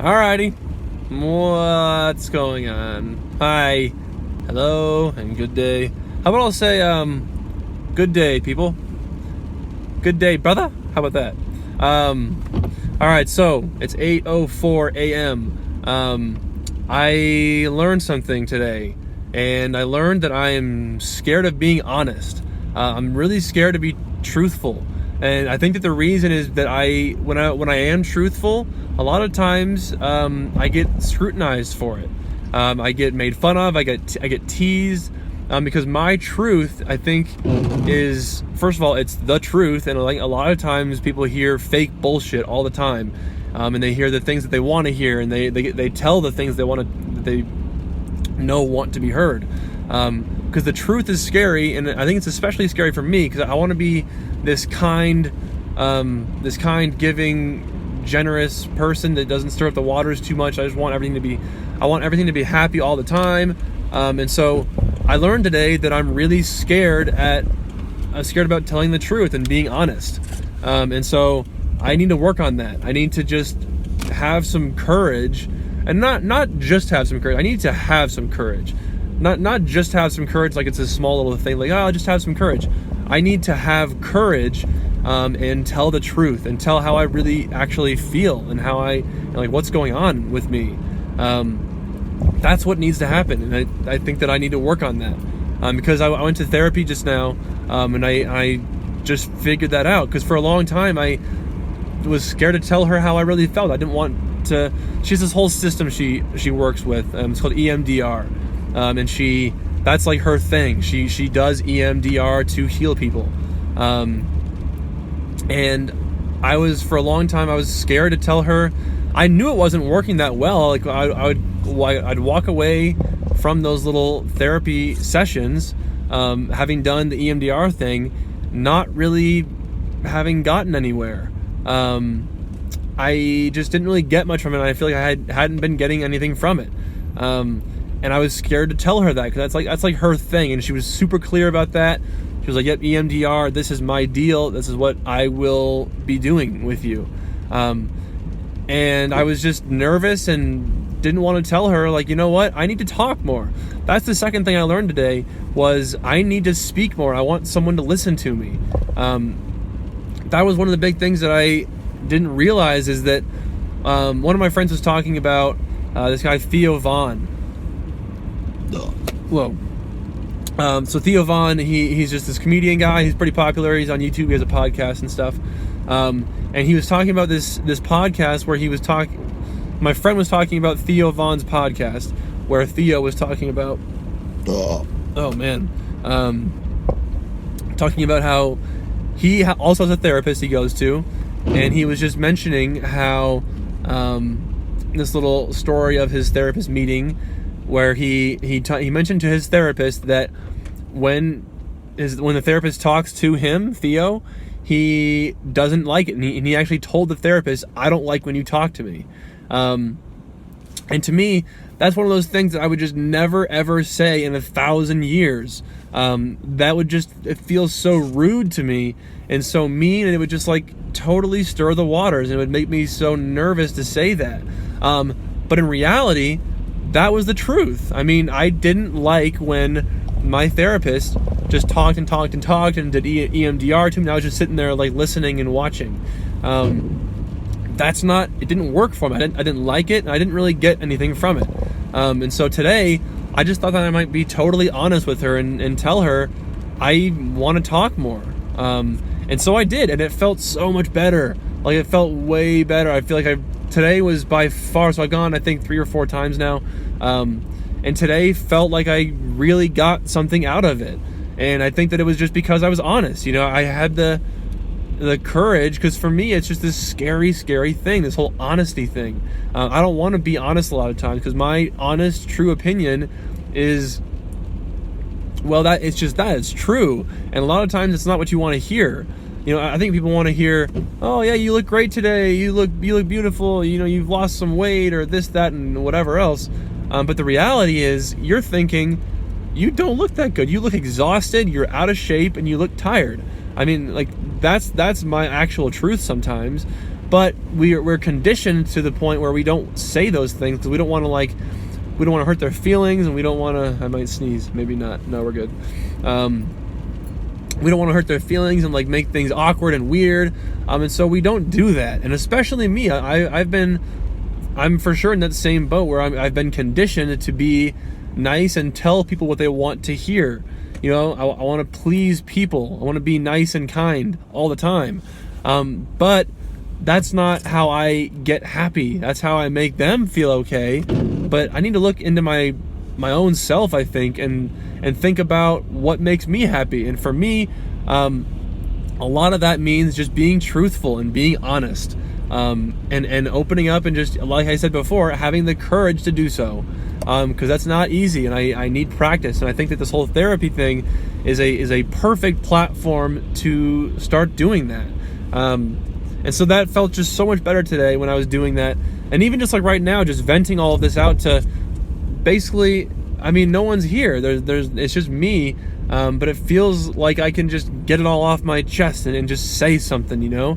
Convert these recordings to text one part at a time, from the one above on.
Alrighty. What's going on? Hi. Hello and good day. How about I'll say, good day, people. Good day, brother. How about that? Alright, so it's 8:04 a.m. I learned something today, and I learned that I am scared of being honest. I'm really scared to be truthful. And I think that the reason is that when I am truthful, a lot of times I get scrutinized for it. I get made fun of. I get teased because my truth, I think, is, first of all, it's the truth, and like a lot of times people hear fake bullshit all the time, and they hear the things that they want to hear, and they tell the things they want to be heard. Because the truth is scary, and I think it's especially scary for me because I want to be this kind, giving, generous person that doesn't stir up the waters too much. I want everything to be happy all the time, and so I learned today that I'm really scared about telling the truth and being honest, and so I need to work on that. I need to just have some courage, and not just have some courage. I need to have some courage. Not just have some courage like it's a small little thing, like, oh, I'll just have some courage. I need to have courage and tell the truth and tell how I really actually feel and how what's going on with me. That's what needs to happen, and I think that I need to work on that because I went to therapy just now, and I just figured that out because for a long time I was scared to tell her how I really felt. I didn't want to. She has this whole system she works with. It's called EMDR. And that's like her thing. She does EMDR to heal people. And for a long time, I was scared to tell her. I knew it wasn't working that well. Like I'd walk away from those little therapy sessions, having done the EMDR thing, not really having gotten anywhere. I just didn't really get much from it. And I feel like I hadn't been getting anything from it. And I was scared to tell her that because that's like her thing, and she was super clear about that. She was like, "Yep, EMDR. This is my deal. This is what I will be doing with you." And I was just nervous and didn't want to tell her, like, you know what? I need to talk more. That's the second thing I learned today was I need to speak more. I want someone to listen to me. That was one of the big things that I didn't realize is that one of my friends was talking about this guy Theo Von. Whoa. So Theo Von, he's just this comedian guy. He's pretty popular. He's on YouTube. He has a podcast and stuff. And he was talking about this podcast where my friend was talking about Theo Von's podcast, where Theo was talking about, talking about how he also has a therapist he goes to, and he was just mentioning how this little story of his therapist meeting, where he mentioned to his therapist that when the therapist talks to him, Theo, he doesn't like it, and he actually told the therapist, "I don't like when you talk to me." And to me, that's one of those things that I would just never ever say in 1,000 years. It feels so rude to me and so mean, and it would just like totally stir the waters, and it would make me so nervous to say that. But in reality, that was the truth. I mean, I didn't like when my therapist just talked and did EMDR to me. I was just sitting there like listening and watching. It didn't work for me. I didn't like it, and I didn't really get anything from it. And so today, I just thought that I might be totally honest with her and tell her I want to talk more. And so I did, and it felt so much better. Like, it felt way better. I feel like today was by far, so I've gone, I think, 3 or 4 times now. And today felt like I really got something out of it. And I think that it was just because I was honest. You know, I had the courage, because for me, it's just this scary, scary thing, this whole honesty thing. I don't want to be honest a lot of times, because my honest, true opinion is, well, it's true. And a lot of times it's not what you want to hear. You know, I think people want to hear, "Oh yeah, you look great today. You look beautiful. You know, you've lost some weight," or this, that, and whatever else. But the reality is, you're thinking, you don't look that good. You look exhausted. You're out of shape, and you look tired. I mean, like, that's my actual truth sometimes. but we're conditioned to the point where we don't say those things because we don't want to hurt their feelings, and we don't want to. I might sneeze, maybe not. No, we're good. We don't want to hurt their feelings and like make things awkward and weird, and so we don't do that. And especially me, I'm for sure in that same boat where I've been conditioned to be nice and tell people what they want to hear. You know, I want to please people. I want to be nice and kind all the time. But that's not how I get happy. That's how I make them feel okay. But I need to look into my own self, I think, and think about what makes me happy. And for me, a lot of that means just being truthful and being honest, and opening up, and just like I said before, having the courage to do so. Because that's not easy, and I need practice. And I think that this whole therapy thing is a perfect platform to start doing that. And so that felt just so much better today when I was doing that. And even just like right now, just venting all of this out to basically, I mean, no one's here. It's just me. But it feels like I can just get it all off my chest and just say something, you know?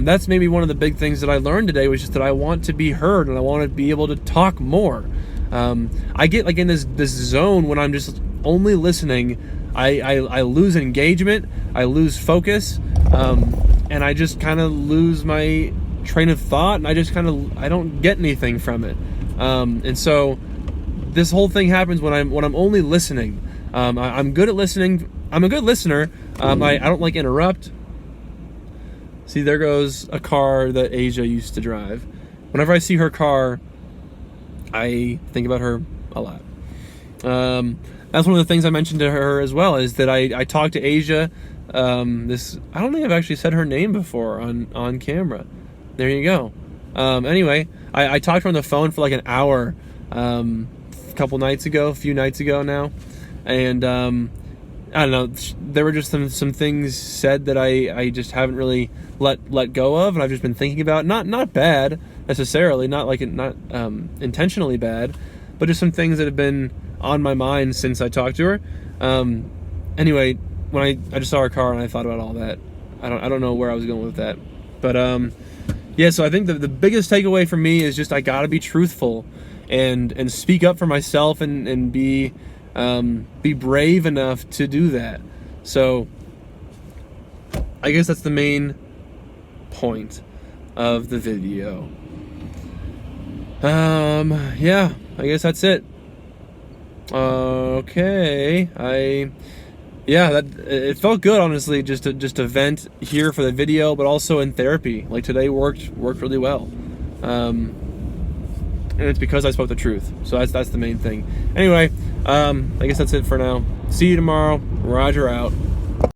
That's maybe one of the big things that I learned today, was just that I want to be heard and I want to be able to talk more. I get like in this zone when I'm just only listening. I lose engagement, I lose focus, and I just kind of lose my train of thought, and I don't get anything from it. And so this whole thing happens when I'm only listening. I'm good at listening. I'm a good listener. I don't like interrupt. See, there goes a car that Asia used to drive. Whenever I see her car, I think about her a lot. That's one of the things I mentioned to her as well, is that I talked to Asia. I don't think I've actually said her name before on camera. There you go. Anyway, I talked to her on the phone for like an hour a few nights ago now. And I don't know, there were just some things said that I just haven't really let go of, and I've just been thinking about. Not bad necessarily, not intentionally bad, but just some things that have been on my mind since I talked to her. Anyway, when I just saw her car and I thought about all that, I don't know where I was going with that, but yeah. So I think the biggest takeaway for me is just I gotta be truthful and speak up for myself and be brave enough to do that. So I guess that's the main point of the video. Yeah, I guess that's it. Okay, it felt good, honestly, just to vent here for the video, but also in therapy. Like today worked really well. And it's because I spoke the truth. So that's the main thing. Anyway, I guess that's it for now. See you tomorrow. Roger out.